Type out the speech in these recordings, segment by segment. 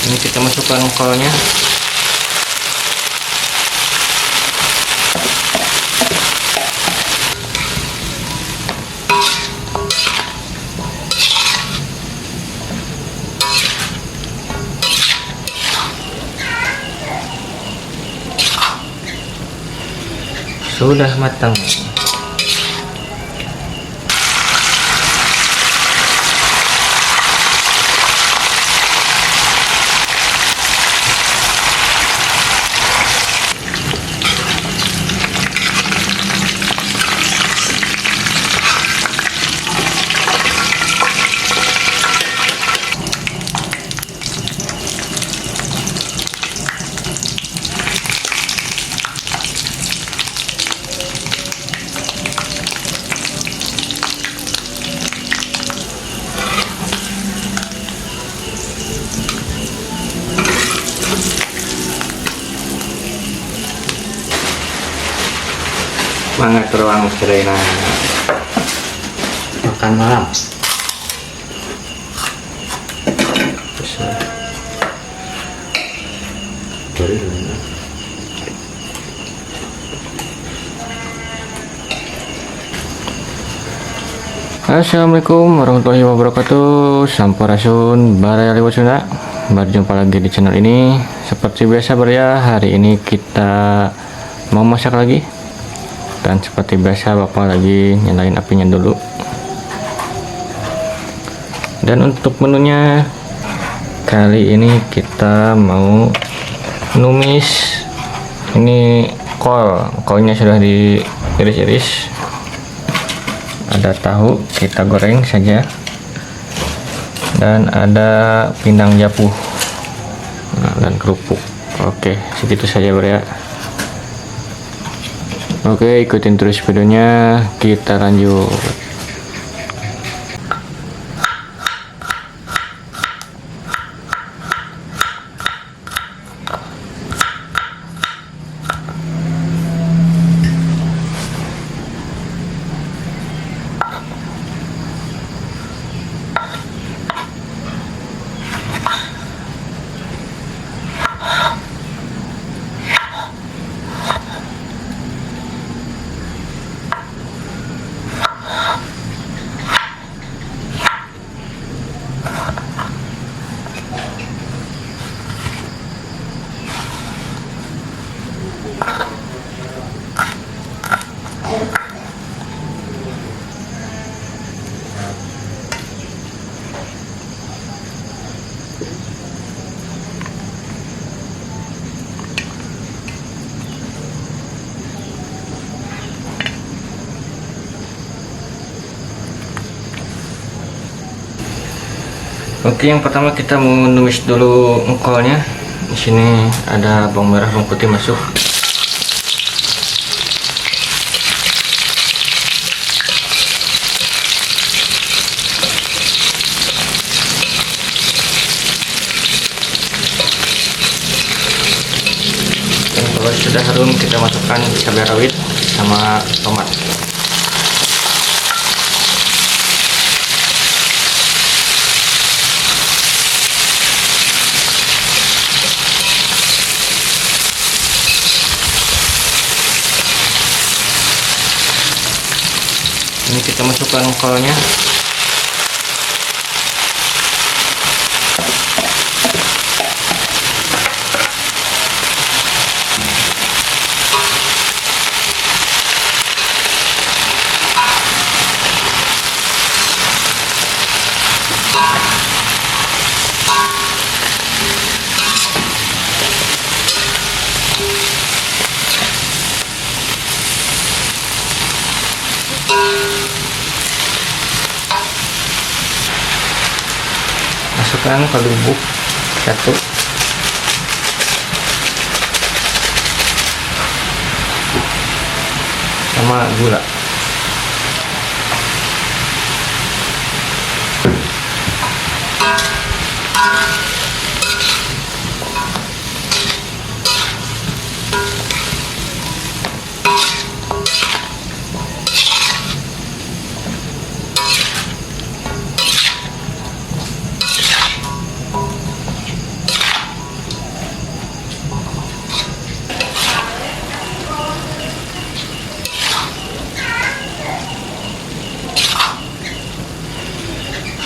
Ini kita masukkan kolnya. Sudah matang. Semangat ruang Serena makan malam. Assalamualaikum warahmatullahi wabarakatuh. Sampurasun Baraya Liwasuna. Berjumpa lagi di channel ini. Seperti biasa Baraya, hari ini kita mau masak lagi. Dan seperti biasa bapak lagi nyalain apinya dulu. Dan untuk menunya kali ini kita mau numis. Ini kolnya sudah diiris-iris. Ada tahu, kita goreng saja. Dan ada pindang japuh, dan kerupuk. Oke, segitu saja Baraya. Oke, ikutin terus videonya, kita lanjut. Oke, yang pertama kita mau numis dulu engkolnya. Di sini ada bawang merah, bawang putih masuk. Dan kalau sudah harum kita masukkan cabai rawit sama tomat. Ini kita masukkan kolnya. Masukkan kaldu bubuk 1, sama gula.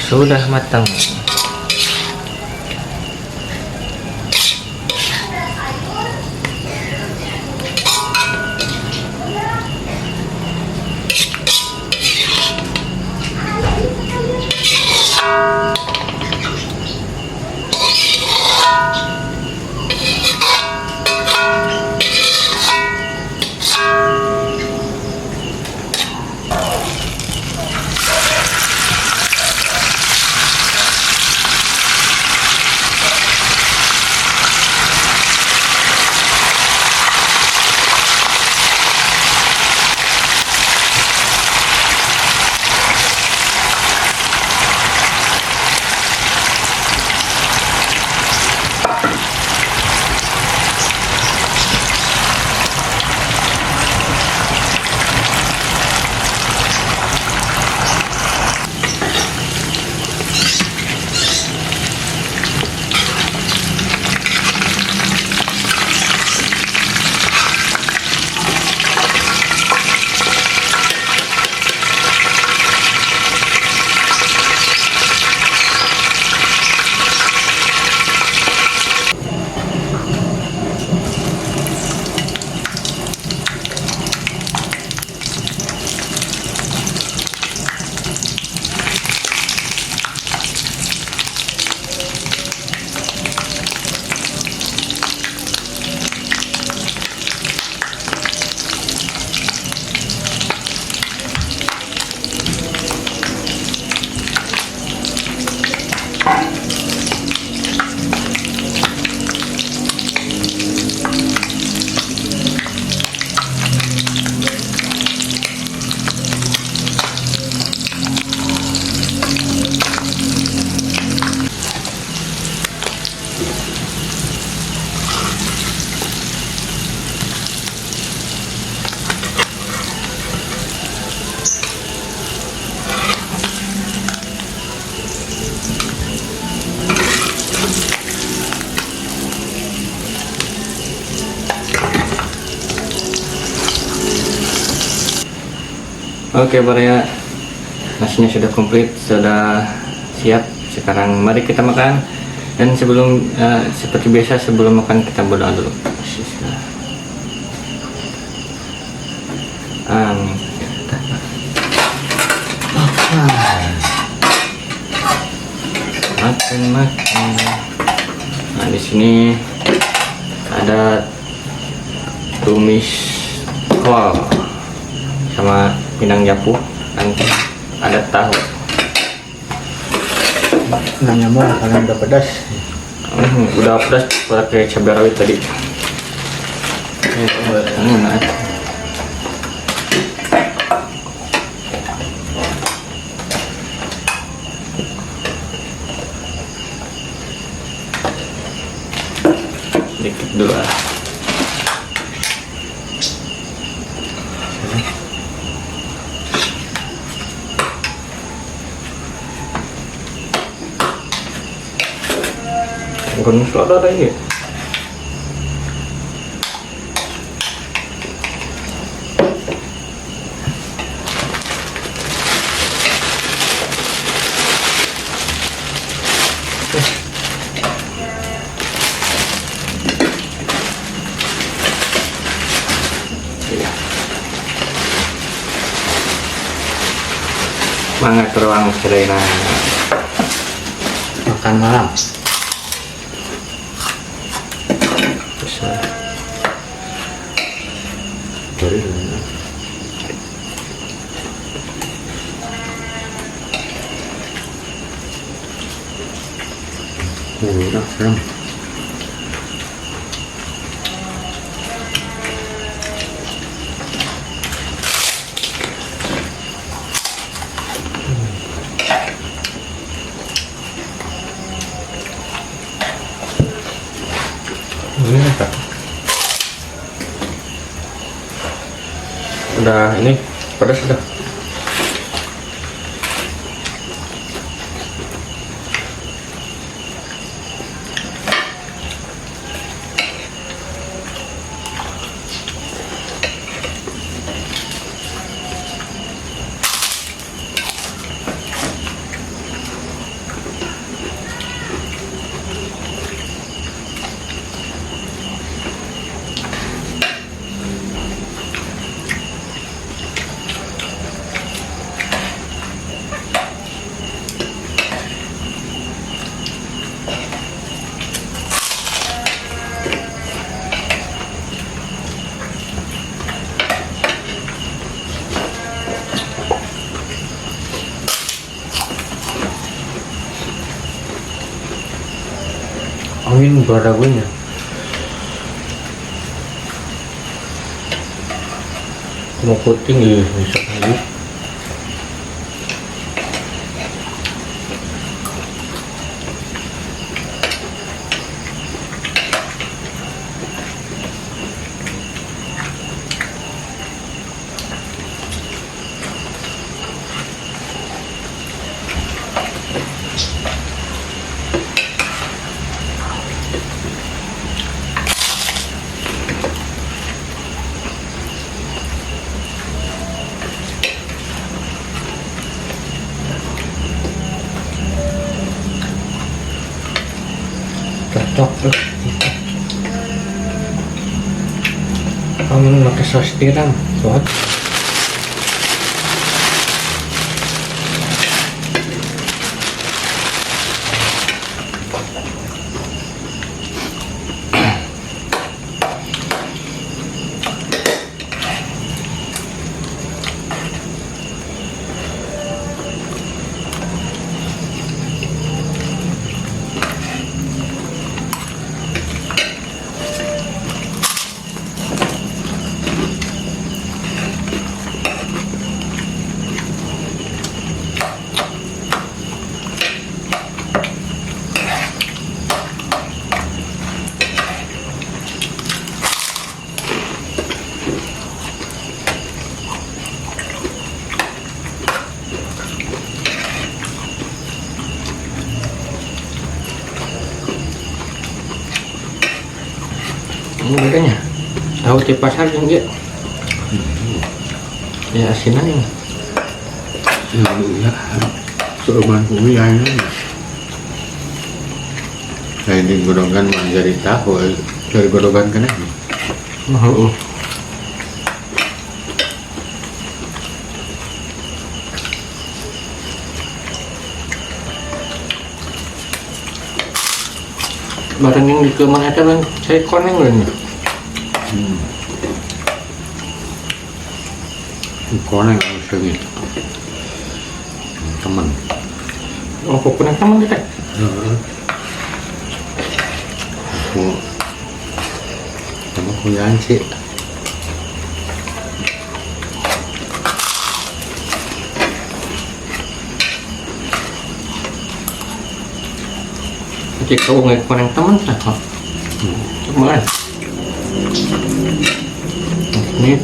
sudah matang. Oke Baraya, nasinya sudah komplit, sudah siap. Sekarang mari kita makan. Dan sebelum seperti biasa sebelum makan kita berdoa dulu. Amin. Makan. Nah di sini ada tumis kol sama pindang japu, dan ada tahu. Nanya mau kalian udah pedas. Udah pedas pakai cabai rawit tadi. Nah. Dikit dulu lah. Bukan selada ini. Semangat ruang Serena. Makan malam. Besar. Sorry. Udah serem. Ini apa? Udah ini pedas sudah. angin berdagunya. Mau puting ya besok lagi. Cocok tuh. Kamu pakai saus tiram, buat. Ini bedanya tahu di pasar yang dia ya asinan ini Ya, seruman bumi aja. Lain di godongan manjari tahu, dari godongan kena. mau barang yang di kemana itu kan saya koneng loh. Konek harus segini. Teman. Oh, kok punya teman kita? Aku sama kuliah sih. Cek kau nggak koneng teman tak kok? Cuman ini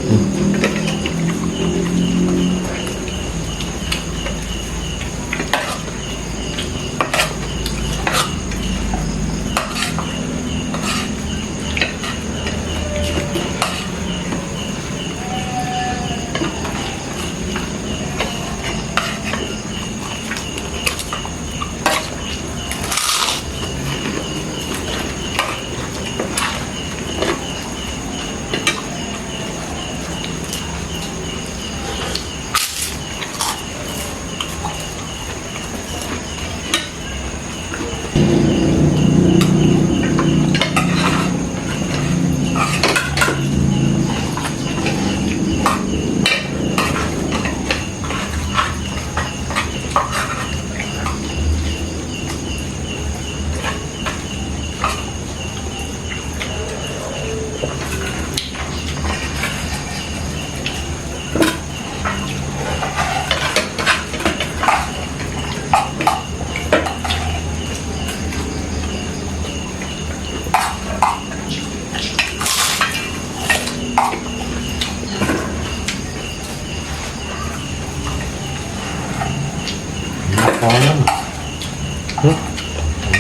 Konek.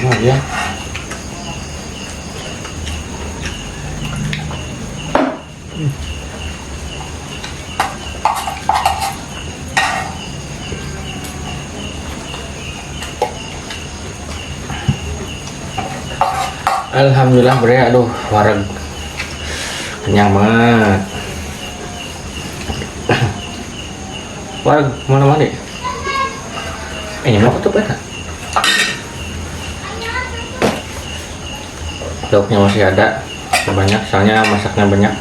Enak ya. alhamdulillah bre, aduh wareg kenyang banget. Wareg mana mandi? Ini mau tutup ya? Lauknya masih ada banyak, soalnya masaknya banyak.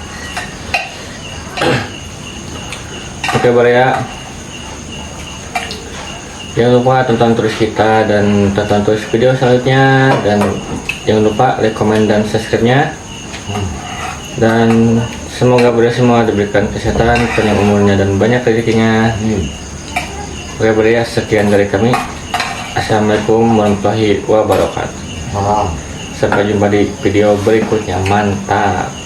Oke bre ya, jangan lupa tonton terus kita dan tonton terus video selanjutnya, dan Jangan lupa like, comment, dan subscribe-nya. Dan semoga Buria semua diberikan kesehatan, panjang umurnya, dan banyak rezekinya. Oke Buria, sekian dari kami. Assalamualaikum warahmatullahi wabarakatuh. Sampai jumpa di video berikutnya. Mantap.